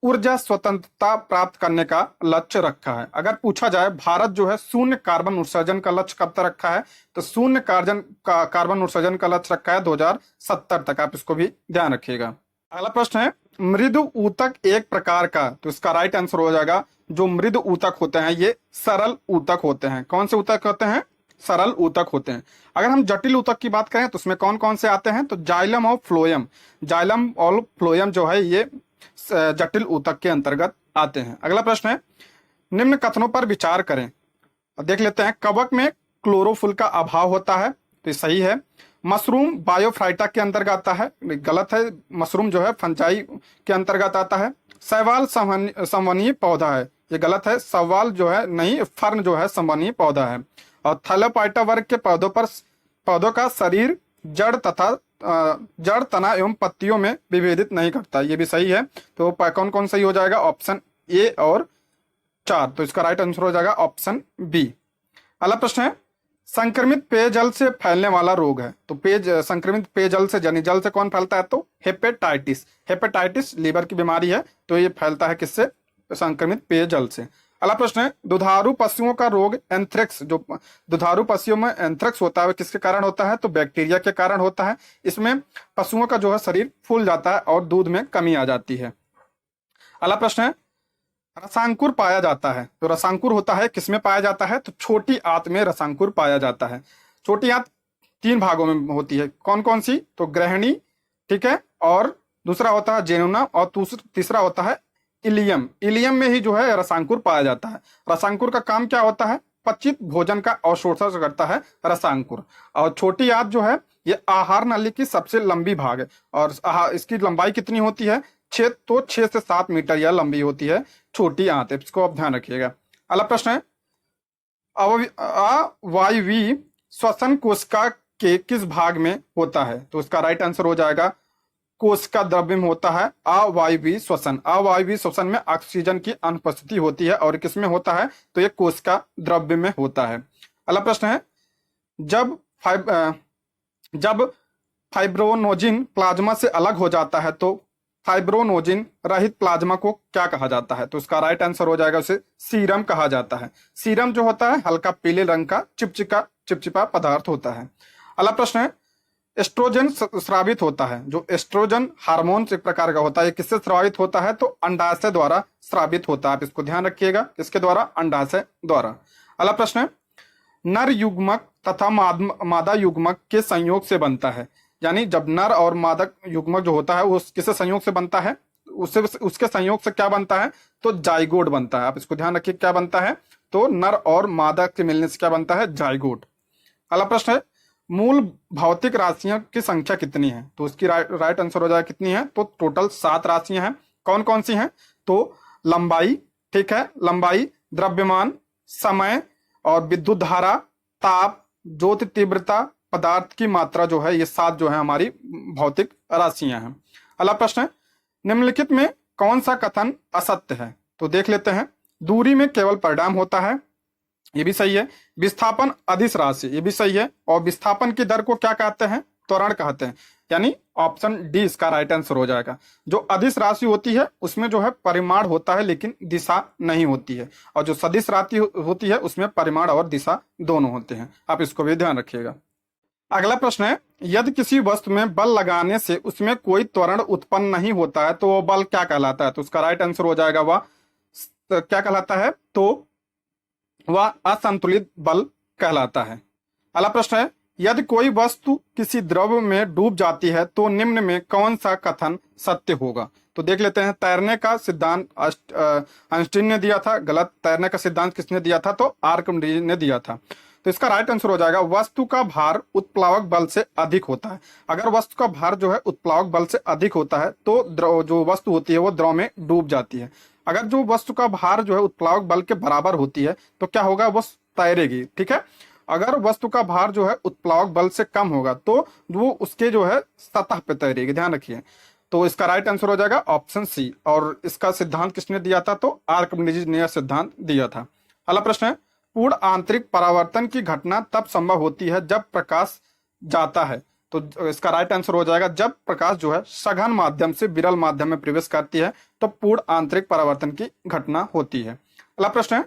ऊर्जा स्वतंत्रता प्राप्त करने का लक्ष्य रखा है। अगर पूछा जाए भारत जो है शून्य कार्बन उत्सर्जन का लक्ष्य कब तक रखा है, तो शून्य कार्बन उत्सर्जन का लक्ष्य रखा है 2070 तक। आप इसको भी ध्यान रखिएगा। अगला प्रश्न है मृदु ऊतक एक प्रकार का, तो इसका राइट आंसर हो जाएगा जो मृदु ऊतक होते हैं ये सरल ऊतक होते हैं। कौन से ऊतक होते हैं? सरल ऊतक होते हैं। अगर हम जटिल ऊतक की बात करें तो उसमें कौन कौन से आते हैं, तो जाइलम और फ्लोएम, जाइलम और फ्लोएम जो है ये जटिल ऊतक के अंतर्गत आते हैं। अगला प्रश्न है निम्न कथनों पर विचार करें। देख लेते हैं। कवक में क्लोरोफिल का अभाव होता है, तो ये सही है। मशरूम बायोफाइटा के अंतर्गत आता है, गलत है। मशरूम जो है फंजाई के अंतर्गत आता है। शैवाल संवहनीय पौधा है, ये गलत है। शैवाल जो है नहीं, फर्न जो है संवहनीय पौधा है। और थैलोपाइटा वर्ग के पौधों का शरीर जड़ तना एवं पत्तियों में विभेदित नहीं करता, ये भी सही है। तो कौन कौन सही हो जाएगा? ऑप्शन ए और 4, तो इसका राइट आंसर हो जाएगा ऑप्शन बी। अगला प्रश्न है संक्रमित पेयजल से फैलने वाला रोग है, तो संक्रमित पेयजल से यानी जल से कौन फैलता है? तो हेपेटाइटिस। हेपेटाइटिस लीवर की बीमारी है, तो ये फैलता है किससे? संक्रमित पेयजल से। अगला प्रश्न है दुधारू पशुओं का रोग एंथ्रेक्स, जो दुधारू पशुओं में एंथ्रेक्स होता है किसके कारण होता है? तो बैक्टीरिया के कारण होता है। इसमें पशुओं का जो है शरीर फूल जाता है और दूध में कमी आ जाती है। अगला प्रश्न है रसांकुर पाया जाता है, तो रसांकुर होता है किसमें पाया जाता है? तो छोटी आंत में रसांकुर पाया जाता है। छोटी आंत 3 भागों में होती है, कौन कौन सी? तो ग्रहणी, ठीक है, और दूसरा होता है जेनुना, और तीसरा होता है इलियम। इलियम में ही जो है रसांकुर पाया जाता है। रसांकुर का काम क्या होता है? पचित भोजन का अवशोषण करता है रसांकुर। और छोटी आंत जो है ये आहार नली की सबसे लंबी भाग है, और इसकी लंबाई कितनी होती है? 6 से 7 मीटर यह लंबी होती है छोटी आंत, इसको आप ध्यान रखिएगा। अगला प्रश्न है अवायवीय श्वसन कोशिका के किस भाग में होता है? तो इसका राइट आंसर हो जाएगा कोशिका द्रव्य में होता है अवायवीय श्वसन। अवायवीय श्वसन में ऑक्सीजन की अनुपस्थिति होती है, और किसमें होता है? तो ये कोशिका द्रव्य में होता है। अगला प्रश्न है जब फाइब्रोनोजिन प्लाज्मा से अलग हो जाता है तो फाइब्रोनोजिन रहित प्लाज्मा को क्या कहा जाता है? तो इसका राइट आंसर हो जाएगा उसे सीरम कहा जाता है। सीरम जो होता है हल्का पीले रंग का चिपचिपा पदार्थ होता है। अगला प्रश्न है एस्ट्रोजन स्रावित होता है, जो एस्ट्रोजन हार्मोन एक प्रकार का होता है, किससे स्रावित होता है? तो अंडाशय द्वारा स्रावित होता है। आप इसको ध्यान रखिएगा, किसके द्वारा? अंडाशय द्वारा। अगला प्रश्न है नर युग्मक तथा मादा युग्मक के संयोग से बनता है, यानी जब नर और मादक युग्मक जो होता है वो किससे संयोग से बनता है? उसके संयोग से क्या बनता है? तो जाइगोट बनता है। आप इसको ध्यान रखिए, क्या बनता है? तो नर और मादा के मिलने से क्या बनता है? जाइगोट। अगला प्रश्न है मूल भौतिक राशियों की संख्या कितनी है? तो उसकी राइट आंसर हो जाएगा कितनी है? तो टोटल 7 राशियां हैं। कौन कौन सी हैं? तो लंबाई, ठीक है, लंबाई, द्रव्यमान, समय और विद्युत धारा, ताप, ज्योति तीव्रता, पदार्थ की मात्रा जो है, ये 7 जो है हमारी भौतिक राशियां हैं। अगला प्रश्न है निम्नलिखित में कौन सा कथन असत्य है? तो देख लेते हैं। दूरी में केवल परिणाम होता है, ये भी सही है। विस्थापन अदिश राशि, ये भी सही है। और विस्थापन की दर को क्या कहते हैं? त्वरण कहते हैं, यानी ऑप्शन डी इसका राइट आंसर हो जाएगा। जो अदिश राशि होती है उसमें जो है परिमाण होता है लेकिन दिशा नहीं होती है, और जो सदिश राशि होती है उसमें परिमाण और दिशा दोनों होते हैं। आप इसको भी ध्यान रखिएगा। अगला प्रश्न है यदि किसी वस्तु में बल लगाने से उसमें कोई त्वरण उत्पन्न नहीं होता है तो वो बल क्या कहलाता है? तो उसका राइट आंसर हो जाएगा वह क्या कहलाता है? तो वह असंतुलित बल कहलाता है। अगला प्रश्न है यदि कोई वस्तु किसी द्रव में डूब जाती है तो निम्न में कौन सा कथन सत्य होगा? तो देख लेते हैं। तैरने का सिद्धांत आइंस्टीन ने दिया था, गलत। तैरने का सिद्धांत किसने दिया था? तो आर्किमिडीज ने दिया था। तो इसका राइट आंसर हो जाएगा वस्तु का भार उत्प्लावक बल से अधिक होता है। अगर वस्तु का भार जो है उत्प्लावक बल से अधिक होता है तो द्रव जो वस्तु होती है वो द्रव में डूब जाती है। अगर जो वस्तु का भार जो है उत्प्लावक बल के बराबर होती है तो क्या होगा? वो तैरेगी, ठीक है। अगर वस्तु का भार जो है उत्प्लावक बल से कम होगा तो वो उसके जो है सतह पे तैरेगी, ध्यान रखिए। तो इसका राइट आंसर हो जाएगा ऑप्शन सी। और इसका सिद्धांत किसने दिया था? तो आर्किमिडीज ने सिद्धांत दिया था। अगला प्रश्न है पूर्ण आंतरिक परावर्तन की घटना तब संभव होती है जब प्रकाश जाता है। तो इसका राइट आंसर हो जाएगा जब प्रकाश जो है सघन माध्यम से विरल माध्यम में प्रवेश करती है तो पूर्ण आंतरिक परावर्तन की घटना होती है। अगला प्रश्न है,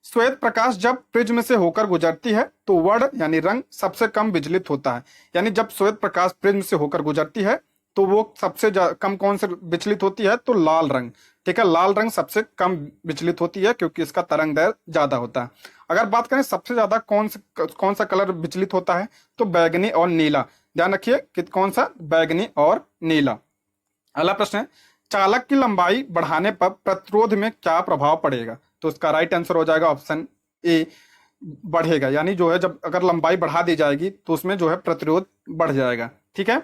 श्वेत प्रकाश जब प्रिज्म से होकर गुजरती है तो वर्ण यानी रंग सबसे कम विचलित होता है। यानी जब श्वेत प्रकाश प्रिज्म से होकर गुजरती है तो वो सबसे कम कौन से विचलित होती है, तो लाल रंग। ठीक है, लाल रंग सबसे कम विचलित होती है क्योंकि इसका तरंग दैर्घ्य ज्यादा होता है। अगर बात करें सबसे ज्यादा कौन सा कलर विचलित होता है, तो बैगनी और नीला। ध्यान रखिए कि कौन सा, बैगनी और नीला। अगला प्रश्न है, चालक की लंबाई बढ़ाने पर प्रतिरोध में क्या प्रभाव पड़ेगा, तो इसका राइट आंसर हो जाएगा ऑप्शन ए, बढ़ेगा। यानी जो है जब अगर लंबाई बढ़ा दी जाएगी तो उसमें जो है प्रतिरोध बढ़ जाएगा। ठीक है,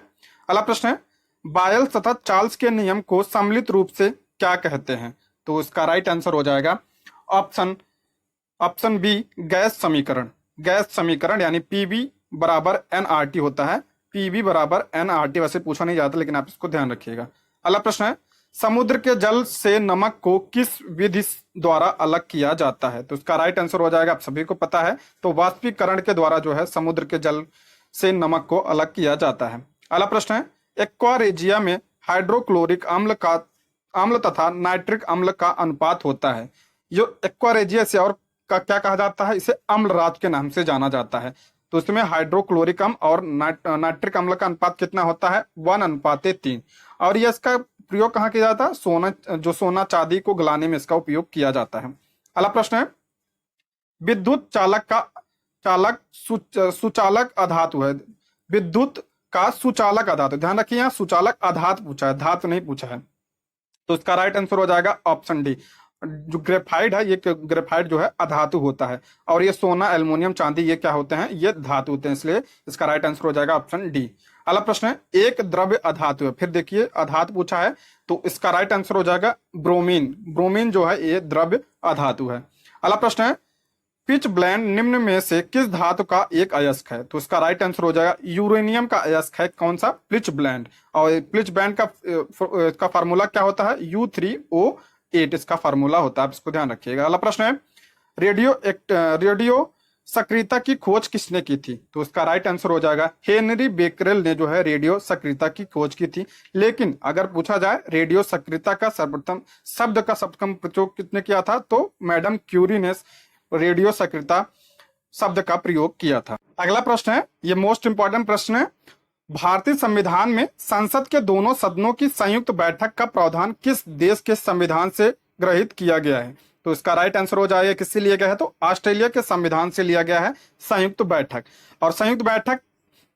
अगला प्रश्न है, बायल तथा चार्ल्स के नियम को सम्मिलित रूप से क्या कहते हैं, तो इसका राइट आंसर हो जाएगा ऑप्शन बी, गैस समीकरण। गैस समीकरण यानी पीवी बराबर एनआरटी होता है। पीवी बराबर एनआरटी वैसे पूछा नहीं जाता लेकिन आप इसको ध्यान रखिएगा। अगला प्रश्न है, समुद्र के जल से नमक को किस विधि द्वारा अलग किया जाता है, तो इसका राइट आंसर हो जाएगा, आप सभी को पता है, तो वाष्पीकरण के द्वारा जो है समुद्र के जल से नमक को अलग किया जाता है। अगला प्रश्न है, एक्वारेजिया में हाइड्रोक्लोरिक अम्ल तथा नाइट्रिक अम्ल का अनुपात होता है। जो एक्वारेजिया से और का क्या कहा जाता है, इसे अम्लराज के नाम से जाना जाता है। तो इसमें हाइड्रोक्लोरिक अम्ल और नाइट्रिक अम्ल का अनुपात कितना होता है, 1:3। और ये इसका प्रयोग कहाँ किया जाता है, सोना चांदी को गलाने में इसका उपयोग किया जाता है। अगला प्रश्न है, विद्युत सुचालक अधातु है। विद्युत का सुचालक अधातु, ध्यान रखिए यहाँ सुचालक अधातु पूछा है, धातु नहीं पूछा है। तो इसका राइट आंसर हो जाएगा ऑप्शन डी। जो ग्रेफाइट है, ये ग्रेफाइट जो है अधातु होता है, और ये सोना, एल्युमिनियम, चांदी ये क्या होते हैं, ये धातु होते हैं, इसलिए इसका राइट आंसर हो जाएगा ऑप्शन डी। अगला प्रश्न है, एक द्रव्य अधातु है। फिर देखिए अधातु पूछा है तो इसका राइट आंसर हो जाएगा ब्रोमीन। ब्रोमीन जो है ये द्रव्य अधातु है। अगला प्रश्न है, पिच ब्लेंड निम्न में से किस धातु का एक अयस्क है, तो इसका राइट आंसर हो जाएगा यूरेनियम का अयस्क है। कौन सा, पिच ब्लेंड। और पिच ब्लेंड का फार्मूला क्या होता है, U3O8 इसका फार्मूला होता है, आप इसको ध्यान रखिएगा। अगला प्रश्न है, रेडियो सक्रियता की खोज किसने की थी, तो इसका राइट आंसर हो जाएगा हेनरी बेकरेल ने जो है रेडियो सक्रियता की खोज की थी। लेकिन अगर पूछा जाए रेडियो सक्रियता का सर्वप्रथम प्रयोग किसने किया था, तो मैडम क्यूरी ने रेडियो सक्रियता शब्द का प्रयोग किया था। अगला प्रश्न है, ये मोस्ट इंपॉर्टेंट प्रश्न है, भारतीय संविधान में संसद के दोनों सदनों की संयुक्त बैठक का प्रावधान किस देश के संविधान से ग्रहित किया गया है, तो इसका राइट आंसर हो जाएगा किससे लिया गया है, तो ऑस्ट्रेलिया के संविधान से लिया गया है संयुक्त बैठक। और संयुक्त बैठक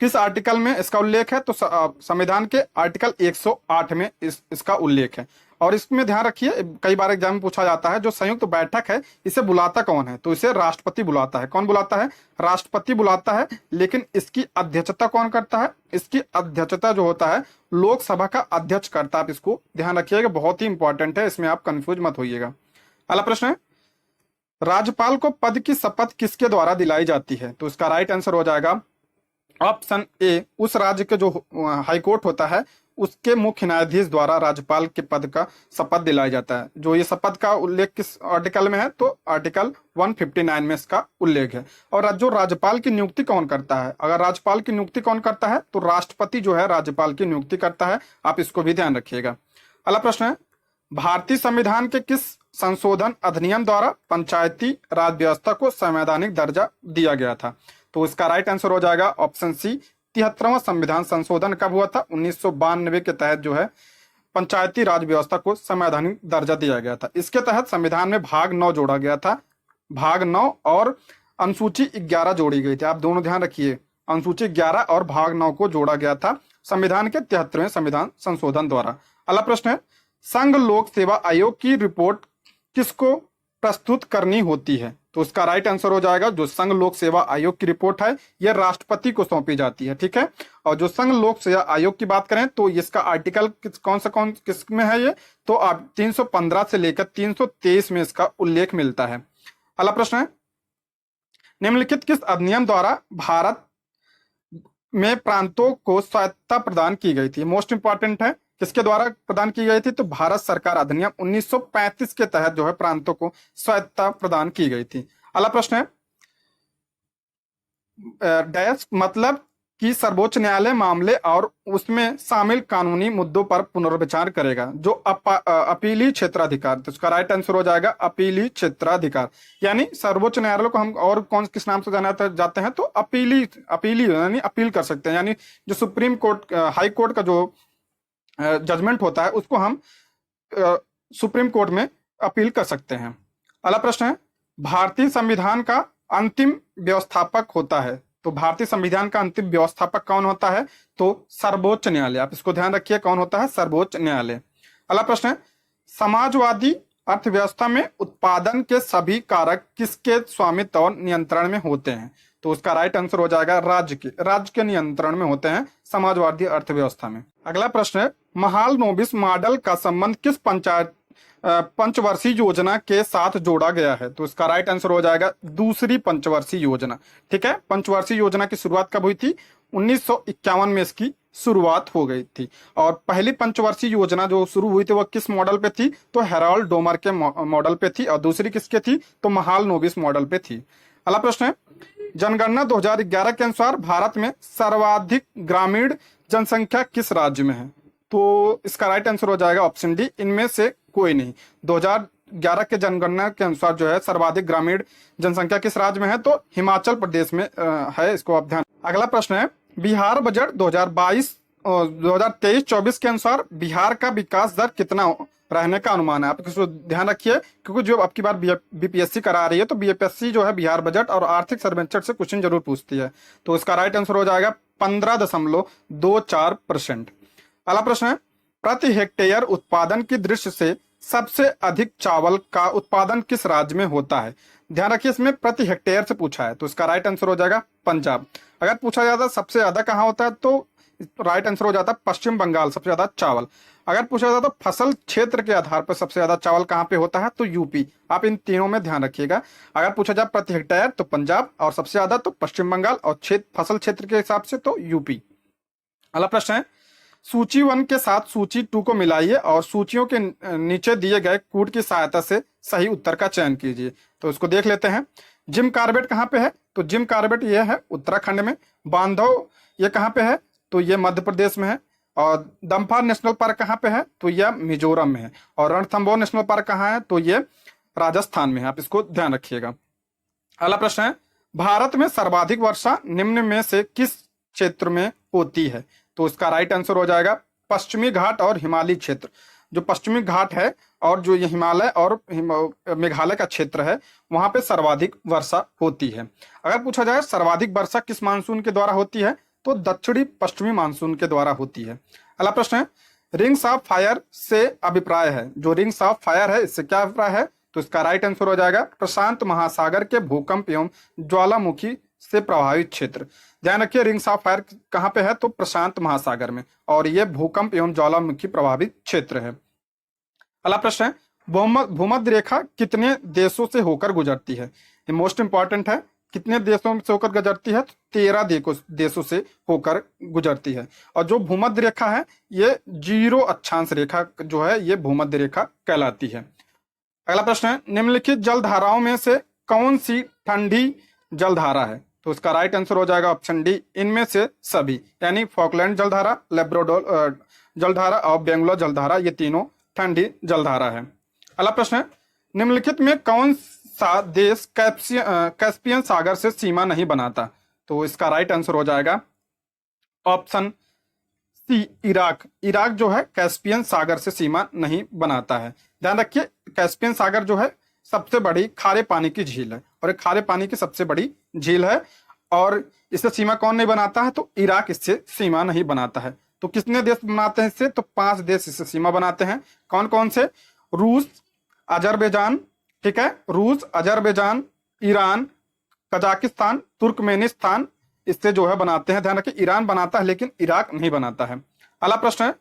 किस आर्टिकल में इसका उल्लेख है, तो संविधान के आर्टिकल 108 में इसका उल्लेख है। और इसमें ध्यान रखिए, कई बार एग्जाम में पूछा जाता है जो संयुक्त बैठक है इसे बुलाता कौन है, तो इसे राष्ट्रपति बुलाता है। कौन बुलाता है, राष्ट्रपति बुलाता है। लेकिन इसकी अध्यक्षता कौन करता है, इसकी अध्यक्षता जो होता है लोकसभा का अध्यक्ष करता है। आप इसको ध्यान रखिएगा, बहुत ही इंपॉर्टेंट है, इसमें आप कंफ्यूज मत होइएगा। अगला प्रश्न है, राज्यपाल को पद की शपथ किसके द्वारा दिलाई जाती है, तो इसका राइट आंसर हो जाएगा ऑप्शन ए, उस राज्य के जो हाईकोर्ट होता है उसके मुख्य न्यायाधीश द्वारा राज्यपाल के पद का शपथ दिलाया जाता है। जो ये शपथ का उल्लेख किस आर्टिकल में है, तो आर्टिकल 159 में इसका उल्लेख है। और जो राज्यपाल की नियुक्ति कौन करता है, अगर राज्यपाल की नियुक्ति कौन करता है, तो राष्ट्रपति जो है राज्यपाल की नियुक्ति करता है। आप इसको भी ध्यान रखिएगा। अगला प्रश्न है, भारतीय संविधान के किस संशोधन अधिनियम द्वारा पंचायती राज व्यवस्था को संवैधानिक दर्जा दिया गया था, तो इसका राइट आंसर हो जाएगा ऑप्शन सी, 73वां संविधान संशोधन कब हुआ था, 1992 के तहत जो है पंचायती राज व्यवस्था को संवैधानिक दर्जा दिया गया था। इसके तहत संविधान में भाग 9 जोड़ा गया था, भाग 9 और अनुसूची 11 जोड़ी गई थी। आप दोनों ध्यान रखिए, अनुसूची 11 और भाग 9 को जोड़ा गया था संविधान के 73वें संविधान संशोधन द्वारा। अगला प्रश्न है, संघ लोक सेवा आयोग की रिपोर्ट किसको प्रस्तुत करनी होती है, तो उसका राइट आंसर हो जाएगा जो संघ लोक सेवा आयोग की रिपोर्ट है यह राष्ट्रपति को सौंपी जाती है। ठीक है, और जो संघ लोक सेवा आयोग की बात करें तो इसका आर्टिकल किस में है ये, तो आप 315 से लेकर 323 में इसका उल्लेख मिलता है। अगला प्रश्न है, निम्नलिखित किस अधिनियम द्वारा भारत में प्रांतों को स्वायत्तता प्रदान की गई थी, मोस्ट इंपॉर्टेंट है, किसके द्वारा प्रदान की गई थी, तो भारत सरकार अधिनियम 1935 के तहत जो है प्रांतों को स्वायत्तता प्रदान की गई थी। अगला प्रश्न है, डैश मतलब कि सर्वोच्च न्यायालय मामले और उसमें शामिल कानूनी मुद्दों पर पुनर्विचार करेगा। जो अपीली क्षेत्राधिकार, तो इसका राइट आंसर हो जाएगा अपीली क्षेत्राधिकार। यानी सर्वोच्च न्यायालय को हम और कौन किस नाम से जाते हैं, तो अपीली अपीली यानी अपील कर सकते हैं। यानी जो सुप्रीम कोर्ट हाई कोर्ट का जो जजमेंट होता है उसको हम सुप्रीम कोर्ट में अपील कर सकते हैं। अगला प्रश्न है, भारतीय संविधान का अंतिम व्यवस्थापक होता है। तो भारतीय संविधान का अंतिम व्यवस्थापक कौन होता है, तो सर्वोच्च न्यायालय। आप इसको ध्यान रखिए, कौन होता है, सर्वोच्च न्यायालय। अगला प्रश्न है, समाजवादी अर्थव्यवस्था में उत्पादन के सभी कारक किसके स्वामित्व और नियंत्रण में होते हैं। तो उसका राइट आंसर हो जाएगा राज्य के नियंत्रण में होते हैं समाजवादी अर्थव्यवस्था में। अगला प्रश्न है, महालनोबिस मॉडल का संबंध किस पंचवर्षीय योजना के साथ जोड़ा गया है। तो इसका राइट आंसर हो जाएगा दूसरी पंचवर्षीय योजना। ठीक है, पंचवर्षीय योजना की शुरुआत कब हुई थी, 1951 में इसकी शुरुआत हो गई थी। और पहली पंचवर्षीय योजना जो शुरू हुई थी वो किस मॉडल पे थी, तो हेरोल्ड डोमर के मॉडल पे थी। और दूसरी किसके थी, तो महालनोबिस मॉडल पे थी। अगला प्रश्न है, जनगणना 2011 के अनुसार भारत में सर्वाधिक ग्रामीण जनसंख्या किस राज्य में है। तो इसका राइट आंसर हो जाएगा ऑप्शन डी, इनमें से कोई नहीं। 2011 के जनगणना के अनुसार जो है सर्वाधिक ग्रामीण जनसंख्या किस राज्य में है, तो हिमाचल प्रदेश में है। इसको आप ध्यान। अगला प्रश्न है, बिहार बजट 2023-24 के अनुसार बिहार का विकास दर कितना रहने का अनुमान है। आप इसको ध्यान रखिए, क्योंकि जो अब की बार बीपीएससी करा रही है तो बीपीएससी जो है बिहार बजट और आर्थिक सर्वेक्षण से क्वेश्चन जरूर पूछती है। तो इसका राइट आंसर हो जाएगा 15.24%। अगला प्रश्न है, प्रति हेक्टेयर उत्पादन की दृष्टि से सबसे अधिक चावल का उत्पादन किस राज्य में होता है। ध्यान रखिए, इसमें प्रति हेक्टेयर से पूछा है, तो इसका राइट आंसर हो जाएगा पंजाब। अगर पूछा जाता सबसे ज्यादा कहाँ होता है, तो राइट आंसर हो जाता पश्चिम बंगाल, सबसे ज्यादा चावल। अगर पूछा जाता फसल क्षेत्र के आधार पर सबसे ज्यादा चावल कहाँ पे होता है, तो यूपी। आप इन तीनों में ध्यान रखिएगा। अगर पूछा जाए प्रति हेक्टेयर तो पंजाब, और सबसे ज्यादा तो पश्चिम बंगाल, और फसल क्षेत्र के हिसाब से तो यूपी। अगला प्रश्न है, सूची 1 के साथ सूची 2 को मिलाइए और सूचियों के नीचे दिए गए कूट की सहायता से सही उत्तर का चयन कीजिए। तो इसको देख लेते हैं। जिम कार्बेट कहाँ पे है, तो जिम कार्बेट ये है उत्तराखंड में। बांधव ये कहाँ पे है, तो ये मध्य प्रदेश में है। और दम्फा नेशनल पार्क कहाँ पे है, तो यह मिजोरम में है। और रणथंबोर नेशनल पार्क कहाँ है, तो ये राजस्थान में है। आप इसको ध्यान रखिएगा। अगला प्रश्न है, भारत में सर्वाधिक वर्षा निम्न में से किस क्षेत्र में होती है। तो इसका राइट आंसर हो जाएगा पश्चिमी घाट और हिमालयी क्षेत्र। जो पश्चिमी घाट है और जो ये हिमालय और मेघालय का क्षेत्र है, वहां पे सर्वाधिक वर्षा होती है। अगर पूछा जाए सर्वाधिक वर्षा किस मानसून के द्वारा होती है, तो दक्षिणी पश्चिमी मानसून के द्वारा होती है। अगला प्रश्न है, रिंग्स ऑफ फायर से अभिप्राय है। जो रिंग्स ऑफ फायर है इससे क्या अभिप्राय है, तो इसका राइट आंसर हो जाएगा प्रशांत महासागर के भूकंप एवं ज्वालामुखी से प्रभावित क्षेत्र। ध्यान रखिए, रिंग्स ऑफ फायर कहाँ पे है, तो प्रशांत महासागर में, और ये भूकंप एवं ज्वालामुखी प्रभावित क्षेत्र है। अगला प्रश्न है, भूमध्य रेखा कितने देशों से होकर गुजरती है। ये मोस्ट इंपॉर्टेंट है। कितने देशों से होकर गुजरती है, 13 देशों से होकर गुजरती है। और जो भूमध्य रेखा है ये 0 अक्षांश रेखा जो है ये भूमध्य रेखा कहलाती है। अगला प्रश्न है, निम्नलिखित जलधाराओं में से कौन सी ठंडी जलधारा है। तो इसका राइट आंसर हो जाएगा ऑप्शन डी, इनमें से सभी। यानी फॉकलैंड जलधारा, लेब्राडोर जलधारा और बेंगलोर जलधारा, ये तीनों ठंडी जलधारा है। अगला प्रश्न है, निम्नलिखित में कौन सा देश कैस्पियन सागर से सीमा नहीं बनाता। तो इसका राइट आंसर हो जाएगा ऑप्शन सी, इराक। इराक जो है कैस्पियन सागर से सीमा नहीं बनाता है। ध्यान रखिए, कैस्पियन सागर जो है सबसे बड़ी खारे पानी की झील है, और एक खारे पानी की सबसे बड़ी झील है। और इससे सीमा कौन नहीं बनाता है, तो इराक इससे सीमा नहीं बनाता है। तो कितने देश बनाते हैं इससे, तो 5 देश इससे सीमा बनाते हैं। कौन कौन से, रूस, अजरबैजान, ठीक है, रूस, अजरबैजान, ईरान, कजाकिस्तान, तुर्कमेनिस्तान इससे जो है बनाते हैं। ध्यान रखिए, ईरान बनाता है लेकिन इराक नहीं बनाता है। अगला प्रश्न है,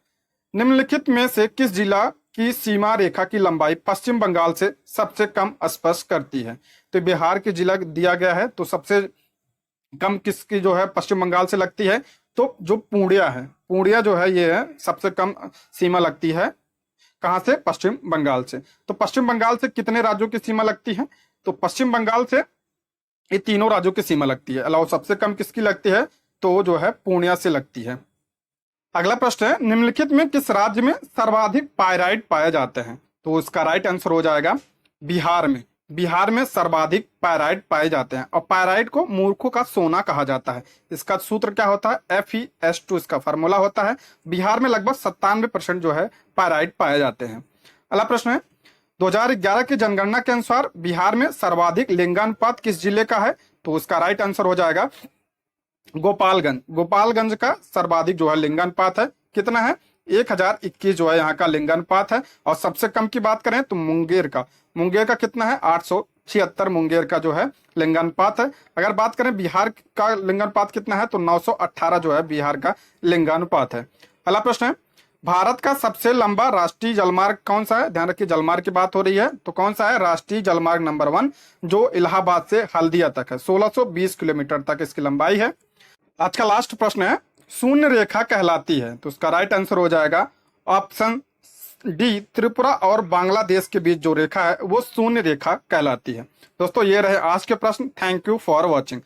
निम्नलिखित में से किस जिला की सीमा रेखा की लंबाई पश्चिम बंगाल से सबसे कम स्पर्श करती है। तो बिहार के जिला दिया गया है, तो सबसे कम किसकी जो है पश्चिम बंगाल से लगती है, तो जो पूर्णिया है, पूर्णिया जो है ये है सबसे कम सीमा लगती है। कहां से, पश्चिम बंगाल से। तो पश्चिम बंगाल से कितने राज्यों की सीमा लगती है, तो पश्चिम बंगाल से ये तीनों राज्यों की सीमा लगती है। अलावा सबसे कम किसकी लगती है, तो जो है पूर्णिया से लगती है। अगला प्रश्न है, निम्नलिखित में किस राज्य में सर्वाधिक पाइराइट पाए जाते हैं? तो इसका राइट आंसर हो जाएगा बिहार में। बिहार में सर्वाधिक पाइराइट पाए जाते हैं और पाइराइट को मूर्खों का सोना कहा जाता है। इसका सूत्र क्या होता है? FeS2 इसका फार्मूला होता है। बिहार में लगभग 97% जो है पाइराइट पाए जाते हैं। अगला प्रश्न है, 2011 की जनगणना के अनुसार बिहार में सर्वाधिक लिंगानुपात किस जिले का है? तो इसका राइट आंसर हो जाएगा गोपालगंज। गोपालगंज का सर्वाधिक जो है लिंगानुपात है, कितना है? 1021 जो है यहाँ का लिंगानुपात है। और सबसे कम की बात करें तो मुंगेर का कितना है? 876 मुंगेर का जो है लिंगानुपात है। अगर बात करें बिहार का लिंगानुपात कितना है तो 918 जो है बिहार का लिंगानुपात है। अगला प्रश्न है, भारत का सबसे लंबा राष्ट्रीय जलमार्ग कौन सा है? ध्यान रखिए जलमार्ग की बात हो रही है, तो कौन सा है? राष्ट्रीय जलमार्ग नंबर 1 जो इलाहाबाद से हल्दिया तक है, 1620 किलोमीटर तक इसकी लंबाई है। आज का लास्ट प्रश्न है, शून्य रेखा कहलाती है? तो उसका राइट आंसर हो जाएगा ऑप्शन डी, त्रिपुरा और बांग्लादेश के बीच जो रेखा है वो शून्य रेखा कहलाती है। दोस्तों ये रहे आज के प्रश्न। Thank you for watching.